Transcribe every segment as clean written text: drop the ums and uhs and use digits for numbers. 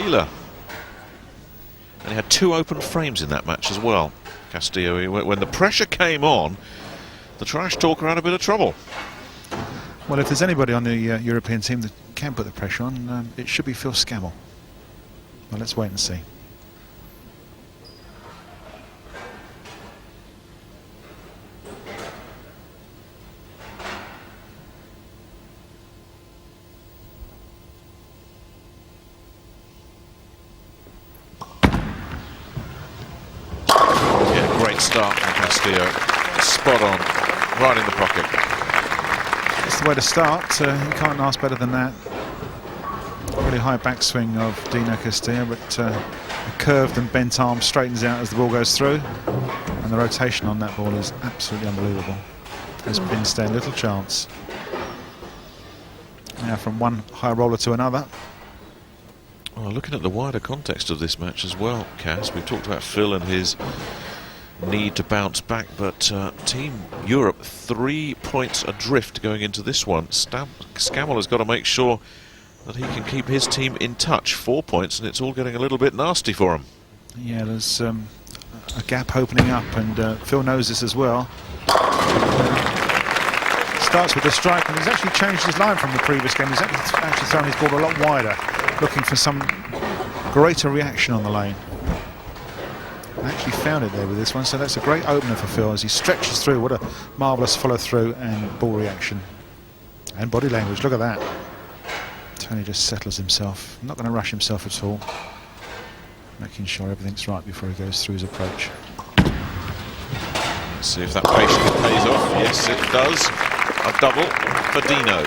feeler. And he had 2 open frames in that match as well. Castillo, when the pressure came on, the trash talker had a bit of trouble. Well, if there's anybody on the European team that can put the pressure on, it should be Phil Scammell. Well, let's wait and see. Yeah, great start from Castillo. Spot on, right in the pocket. That's the way to start. You can't ask better than that. Really high backswing of Dino Castillo, but a curved and bent arm straightens out as the ball goes through, and the rotation on that ball is absolutely unbelievable. Has pin stand little chance. Now from one high roller to another. Well, looking at the wider context of this match as well, Cass, we've talked about Phil and his need to bounce back, but Team Europe 3 points adrift going into this one. Scammell has got to make sure that he can keep his team in touch. 4 points, and it's all getting a little bit nasty for him. Yeah, there's a gap opening up, and Phil knows this as well. Starts with the strike, and he's actually changed his line from the previous game. He's actually thrown his ball a lot wider, looking for some greater reaction on the lane. Actually found it there with this one, so that's a great opener for Phil as he stretches through. What a marvellous follow through and ball reaction and body language. Look at that. Tony just settles himself, not going to rush himself at all, making sure everything's right before he goes through his approach. Let's see if that patience pays off. Yes, it does. A double for Dino.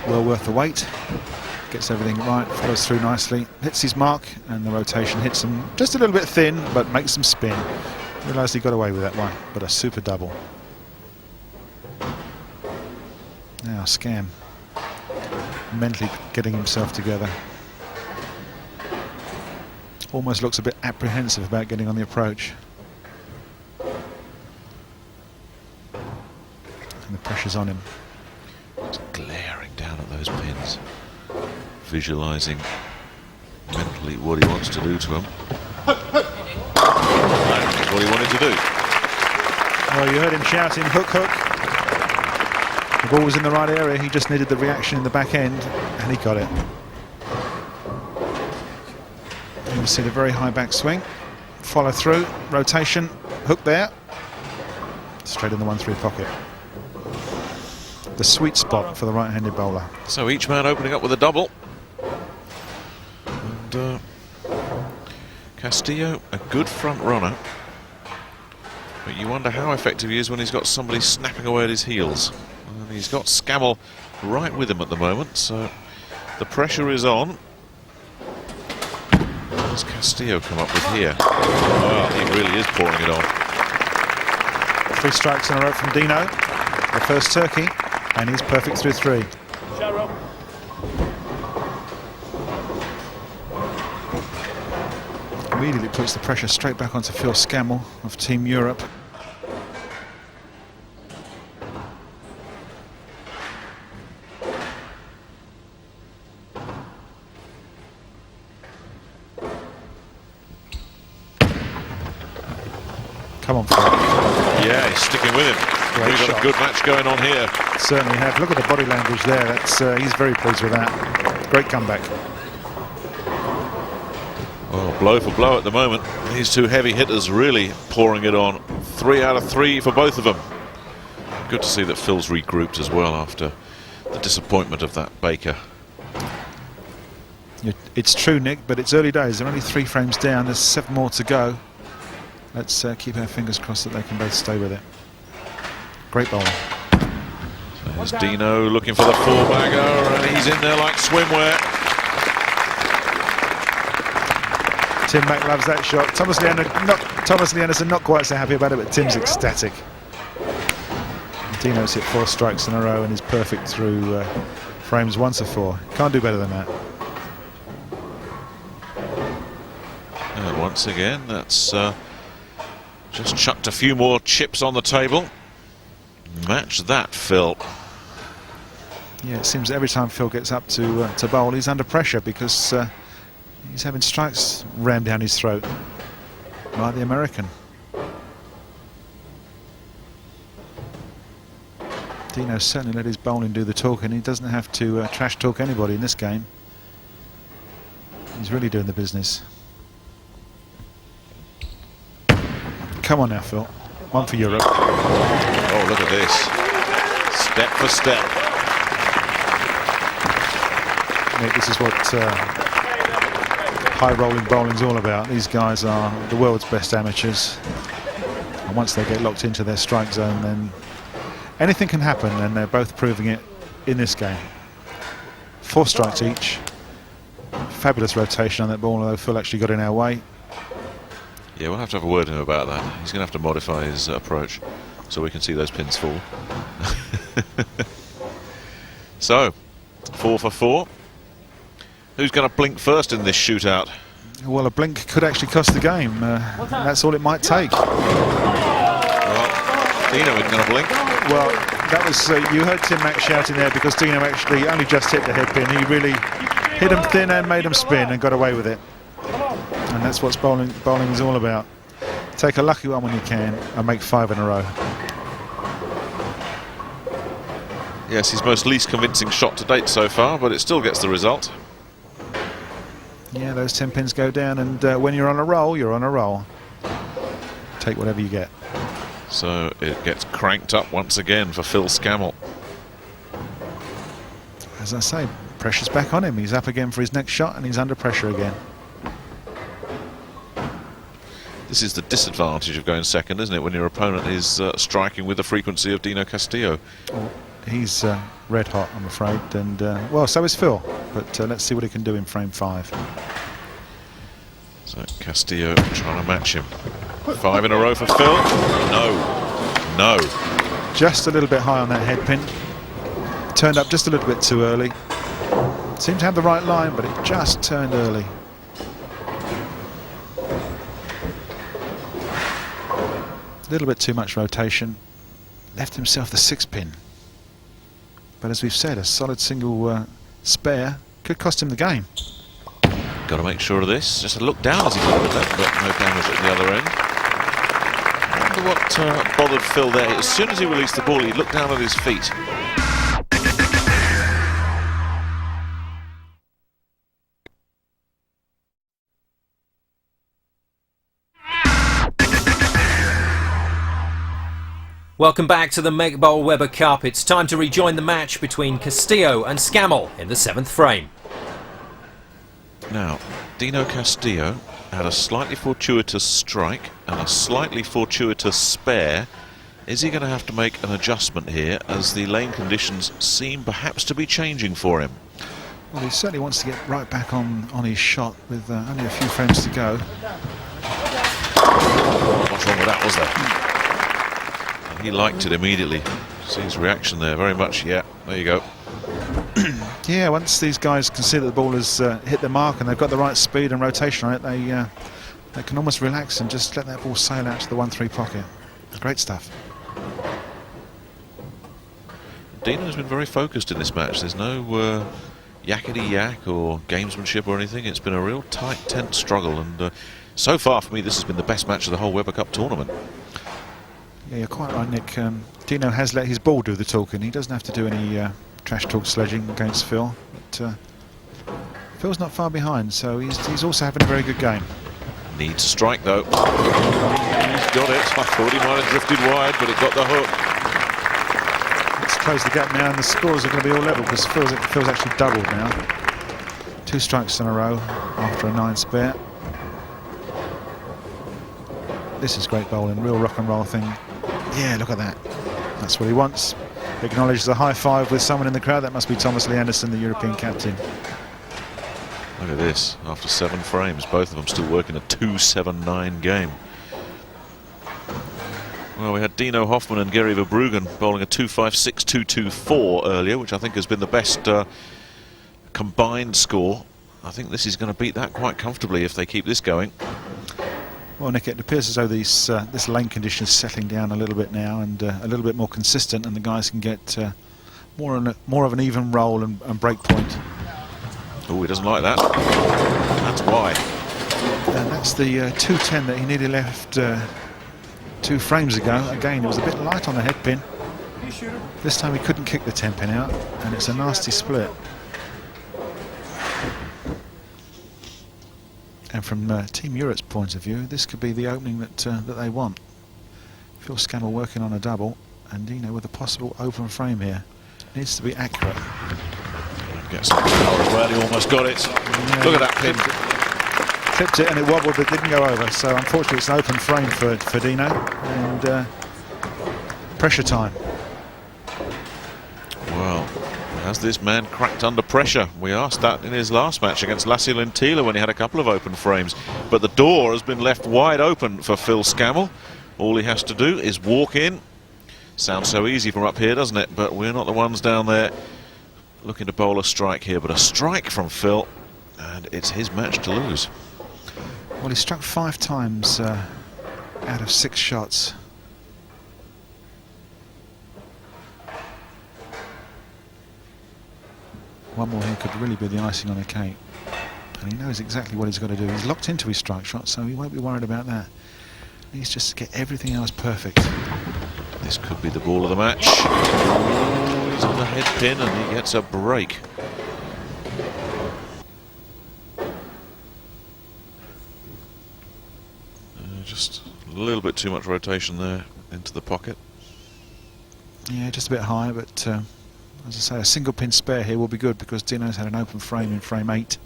Well worth the wait. Gets everything right, follows through nicely, hits his mark, and the rotation hits him just a little bit thin, but makes him spin. Realised he got away with that one, but a super double. Now Scam mentally getting himself together. Almost looks a bit apprehensive about getting on the approach. And the pressure's on him. He's glaring down at those pins, visualising mentally what he wants to do to them. That is what he wanted to do. Well, you heard him shouting, hook, hook. The ball was in the right area, he just needed the reaction in the back end, and he got it. You can see the very high backswing, follow through, rotation, hook there, straight in the 1-3 pocket. The sweet spot for the right-handed bowler. So each man opening up with a double. And Castillo, a good front runner. But you wonder how effective he is when he's got somebody snapping away at his heels. And he's got Scammell right with him at the moment, so the pressure is on. What does Castillo come up with here? Well, he really is pouring it on. 3 strikes in a row from Dino. The first turkey. And he's perfect through 3. Immediately puts the pressure straight back onto Phil Scammell of Team Europe. Come on, Phil. Yeah, he's sticking with him. We've got a good match going on here. Certainly have. Look at the body language there. That's he's very pleased with that. Great comeback. Well, blow for blow at the moment. These 2 heavy hitters really pouring it on. 3 out of 3 for both of them. Good to see that Phil's regrouped as well after the disappointment of that Baker. It's true, Nick, but it's early days. They're only 3 frames down. There's 7 more to go. Let's keep our fingers crossed that they can both stay with it. Great bowling. So here's Dino looking for the 4-bagger, and he's in there like swimwear. Tim Mack loves that shot. Thomas Lee Anderson not quite so happy about it, but Tim's ecstatic. Dino's hit 4 strikes in a row and is perfect through frames 1 to 4. Can't do better than that. And once again, that's just chucked a few more chips on the table. Match that, Phil. Yeah, it seems every time Phil gets up to bowl, he's under pressure because he's having strikes rammed down his throat by the American. Dino certainly let his bowling do the talking. He doesn't have to trash talk anybody in this game. He's really doing the business. Come on now, Phil. One for Europe. Oh, look at this. Step for step. Mate, this is what high rolling bowling's all about. These guys are the world's best amateurs. And once they get locked into their strike zone, then anything can happen, and they're both proving it in this game. 4 strikes each. Fabulous rotation on that ball, although Phil actually got in our way. Yeah, we'll have to have a word with him about that. He's going to have to modify his approach so we can see those pins fall. So, 4 for 4. Who's going to blink first in this shootout? Well, a blink could actually cost the game. That's all it might take. Well, Dino isn't going to blink. Well, that was you heard Tim Mack shouting there because Dino actually only just hit the headpin. He really hit him thin and made him spin and got away with it. And that's what bowling is all about. Take a lucky one when you can and make 5 in a row. Yes, his most least convincing shot to date so far, but it still gets the result. Yeah, those 10 pins go down, and when you're on a roll, you're on a roll. Take whatever you get. So it gets cranked up once again for Phil Scammell. As I say, pressure's back on him. He's up again for his next shot, and he's under pressure again. This is the disadvantage of going second, isn't it, when your opponent is striking with the frequency of Dino Castillo. Well, he's red hot, I'm afraid, and well, so is Phil. But let's see what he can do in frame 5. So Castillo trying to match him. 5 in a row for Phil. No. Just a little bit high on that headpin. Turned up just a little bit too early. Seemed to have the right line, but it just turned early. A little bit too much rotation. Left himself the 6 pin. But as we've said, a solid single spare could cost him the game. Got to make sure of this. Just a look down as he did that, but no damage at the other end. I wonder what bothered Phil there. As soon as he released the ball, he looked down at his feet. Welcome back to the Make Bowl Weber Cup. It's time to rejoin the match between Castillo and Scammell in the 7th frame. Now, Dino Castillo had a slightly fortuitous strike and a slightly fortuitous spare. Is he going to have to make an adjustment here as the lane conditions seem perhaps to be changing for him? Well, he certainly wants to get right back on his shot with only a few frames to go. What's wrong with that, was there? He liked it immediately. See his reaction there, very much. Yeah, there you go. Yeah, once these guys can see that the ball has hit the mark and they've got the right speed and rotation on it, they can almost relax and just let that ball sail out to the 1-3 pocket. Great stuff. Dino's been very focused in this match. There's no yakety-yak or gamesmanship or anything. It's been a real tight, tense struggle, and so far for me this has been the best match of the whole Weber Cup tournament. Yeah, you're quite right, Nick. Dino has let his ball do the talking. He doesn't have to do any trash talk sledging against Phil. But Phil's not far behind, so he's also having a very good game. Needs to strike though. He's got it. I thought he might have drifted wide, but it got the hook. Let's close the gap now, and the scores are going to be all level because Phil's actually doubled now. 2 strikes in a row after a 9 spare. This is great bowling, real rock and roll thing. Yeah, look at that. That's what he wants. Acknowledges a high five with someone in the crowd. That must be Thomas Lee Anderson, the European captain. Look at this. After 7 frames, both of them still working a 2-7-9 game. Well, we had Dino Hoffman and Gary Verbruggen bowling a 2-5-6-2-2-4 earlier, which I think has been the best combined score. I think this is going to beat that quite comfortably if they keep this going. Well, Nick, it appears as though this lane condition is settling down a little bit now, and a little bit more consistent, and the guys can get more of an even roll and break point. Oh, he doesn't like that. That's why. And that's the 210 that he nearly left 2 frames ago. Again, it was a bit light on the head pin. This time he couldn't kick the 10 pin out, and it's a nasty split. And from Team Europe's point of view, this could be the opening that they want. Phil Scammell working on a double, and Dino with a possible open frame here. Needs to be accurate. Get some power as well. He almost got it. Yeah, look at that pin. Clipped it and it wobbled, but didn't go over. So unfortunately, it's an open frame for Dino, and pressure time. Well, has this man cracked under pressure? We asked that in his last match against Lassie Lintila when he had a couple of open frames. But the door has been left wide open for Phil Scammell. All he has to do is walk in. Sounds so easy from up here, doesn't it? But we're not the ones down there looking to bowl a strike here. But a strike from Phil, and it's his match to lose. Well, he struck 5 times out of 6 shots. One more here could really be the icing on the cake. And he knows exactly what he's got to do. He's locked into his strike shot, so he won't be worried about that. He needs just to get everything else perfect. This could be the ball of the match. Oh, he's on the head pin and he gets a break. Just a little bit too much rotation there into the pocket. Yeah, just a bit high, but as I say, a single pin spare here will be good because Dino's had an open frame in frame 8.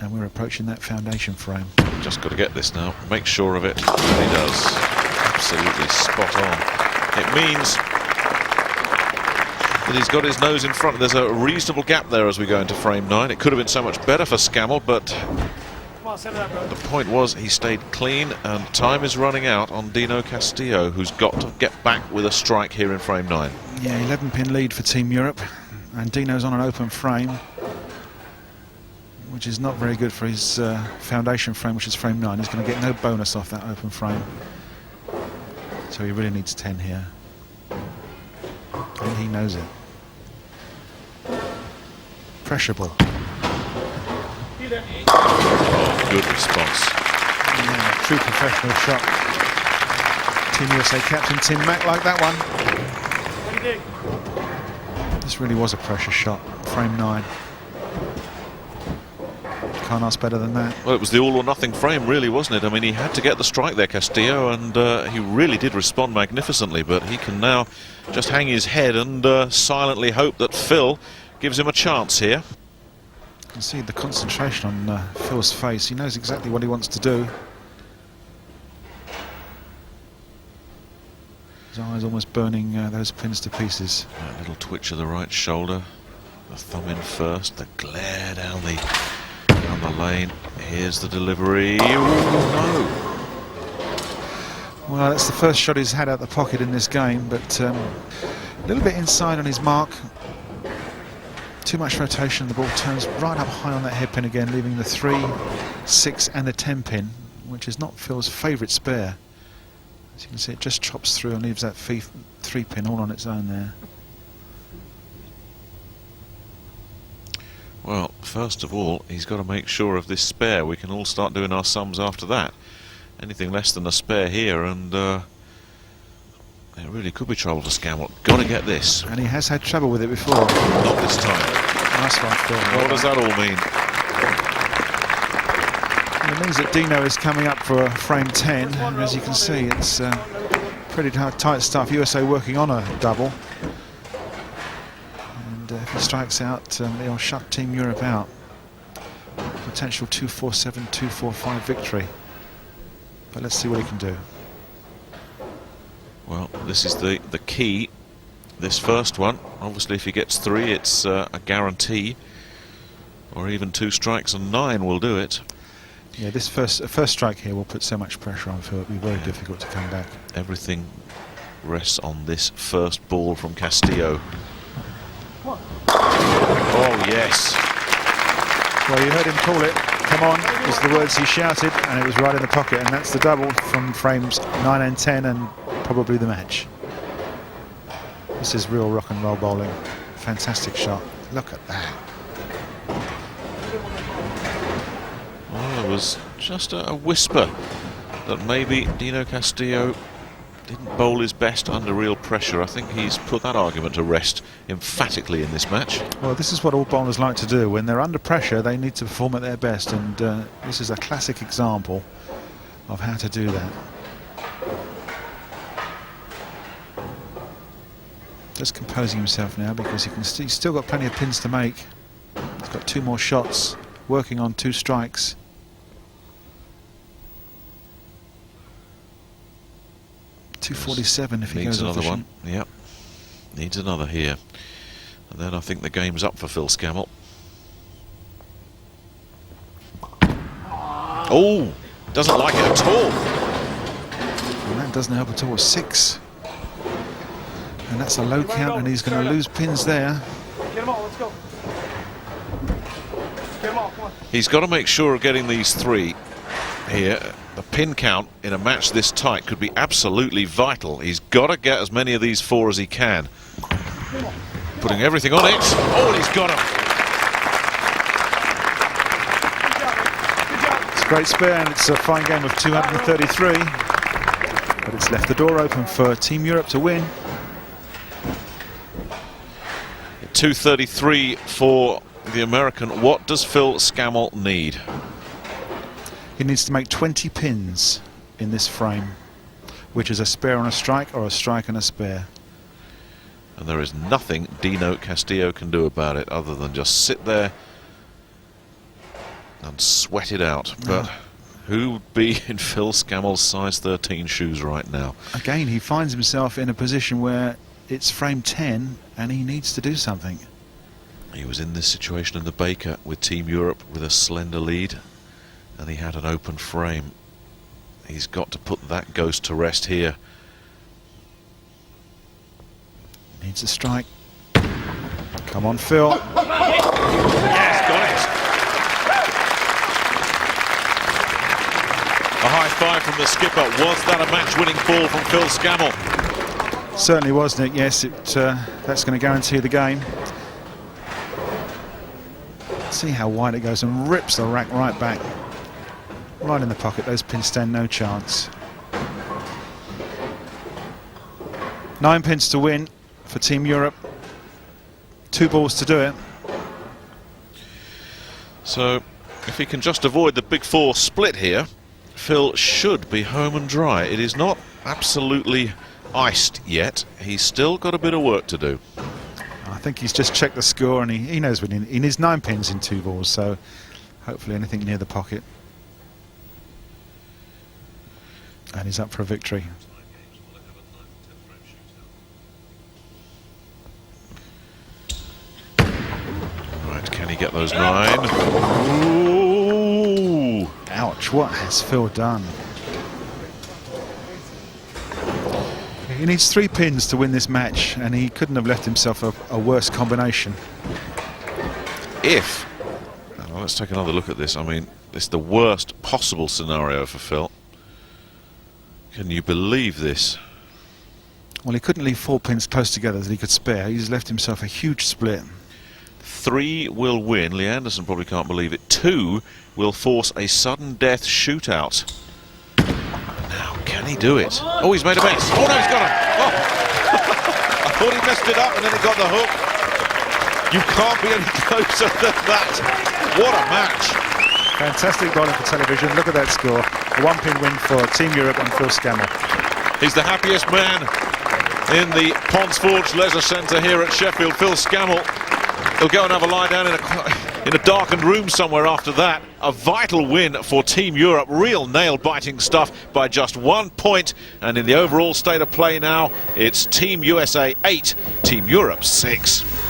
And we're approaching that foundation frame. Just got to get this now. Make sure of it. And he does. Absolutely spot on. It means that he's got his nose in front. There's a reasonable gap there as we go into frame 9. It could have been so much better for Scammell, but the point was he stayed clean, and time is running out on Dino Castillo, who's got to get back with a strike here in frame 9. Yeah, 11 pin lead for Team Europe, and Dino's on an open frame, which is not very good for his foundation frame, which is frame 9. He's going to get no bonus off that open frame, so he really needs 10 here, and he knows it. Pressure ball. Oh, good response. Yeah, true professional shot. Team USA captain Tim Mack like that one. This really was a pressure shot. Frame 9. Can't ask better than that. Well, it was the all or nothing frame, really, wasn't it? I mean, he had to get the strike there, Castillo, and he really did respond magnificently, but he can now just hang his head and silently hope that Phil gives him a chance here. You can see the concentration on Phil's face. He knows exactly what he wants to do. His eyes almost burning those pins to pieces. A little twitch of the right shoulder. The thumb in first. The glare down the lane. Here's the delivery. Oh, Well, that's the first shot he's had out the pocket in this game, but a little bit inside on his mark. Too much rotation, the ball turns right up high on that head pin again, leaving the 3, 6 and the 10 pin, which is not Phil's favourite spare. As you can see, it just chops through and leaves that 3 pin all on its own there. Well, first of all, he's got to make sure of this spare. We can all start doing our sums after that. Anything less than a spare here, and it really could be trouble for Scammell. Got to get this. And he has had trouble with it before. Not this time. Nice one, Phil. What does that all mean? Well, it means that Dino is coming up for frame 10. And as you can see, it's pretty tight stuff. USA working on a double. And if he strikes out, they'll shut Team Europe out. Potential 2-4-7, 2-4-5 victory. But let's see what he can do. Well, this is the key. This first one, obviously if he gets 3, it's a guarantee, or even 2 strikes and 9 will do it. Yeah, this first strike here will put so much pressure on Phil, it'll be very difficult to come back. Everything rests on this first ball from Castillo. Oh yes. Well, you heard him call it. come on, was the words he shouted, and it was right in the pocket, and that's the double from frames 9 and 10, and probably the match. This is real rock and roll bowling. Fantastic shot. Look at that. Well, there was just a whisper that maybe Dino Castillo didn't bowl his best under real pressure. I think he's put that argument to rest emphatically in this match. Well, this is what all bowlers like to do. When they're under pressure, they need to perform at their best, and this is a classic example of how to do that. Just composing himself now, because he's still got plenty of pins to make. He's got 2 more shots, working on 2 strikes. .247 if he goes off the another one. Yep, needs another here, and then I think the game's up for Phil Scammell. Oh, doesn't like it at all. And that doesn't help at all. 6, and that's a low count, and he's going to lose pins there. Get him on, let's go. Get him on, come on. He's got to make sure of getting these 3 here. The pin count in a match this tight could be absolutely vital. He's got to get as many of these 4 as he can. Putting everything on it. Oh, and he's got them. It's a great spare, and it's a fine game of 233. But it's left the door open for Team Europe to win. 233 for the American. What does Phil Scammell need? He needs to make 20 pins in this frame, which is a spare on a strike or a strike and a spare. And there is nothing Dino Castillo can do about it other than just sit there and sweat it out. But who would be in Phil Scammell's size 13 shoes right now? Again, he finds himself in a position where it's frame 10 and he needs to do something. He was in this situation in the Baker with Team Europe with a slender lead, and he had an open frame. He's got to put that ghost to rest here. Needs a strike. Come on, Phil. Yes, got it. A high five from the skipper. Was that a match-winning ball from Phil Scammell? Certainly was, Nick. Yes, that's going to guarantee the game. See how wide it goes, and rips the rack right back. Right in the pocket. Those pins stand no chance. 9 pins to win for Team Europe. 2 balls to do it. So, if he can just avoid the big 4 split here, Phil should be home and dry. It is not absolutely iced yet. He's still got a bit of work to do. I think he's just checked the score, and he knows what he needs. 9 pins in 2 balls, so hopefully anything near the pocket. And he's up for a victory. Right, can he get those 9? Ooh! Ouch, what has Phil done? He needs 3 pins to win this match, and he couldn't have left himself a worse combination. Well, let's take another look at this. I mean, it's the worst possible scenario for Phil. Can you believe this? Well, he couldn't leave 4 pins close together that he could spare. He's left himself a huge split. 3 will win. Lee Anderson probably can't believe it. 2 will force a sudden death shootout. Now, can he do it? Oh, he's made a mess. Oh, no, he's got him. Oh. I thought he messed it up and then he got the hook. You can't be any closer than that. What a match. Fantastic bowling for television. Look at that score. A 1-pin win for Team Europe and Phil Scammell. He's the happiest man in the Ponds Forge Leisure Centre here at Sheffield. Phil Scammell. He'll go and have a lie down in a darkened room somewhere after that. A vital win for Team Europe. Real nail-biting stuff by just 1 point. And in the overall state of play now, it's Team USA 8, Team Europe 6.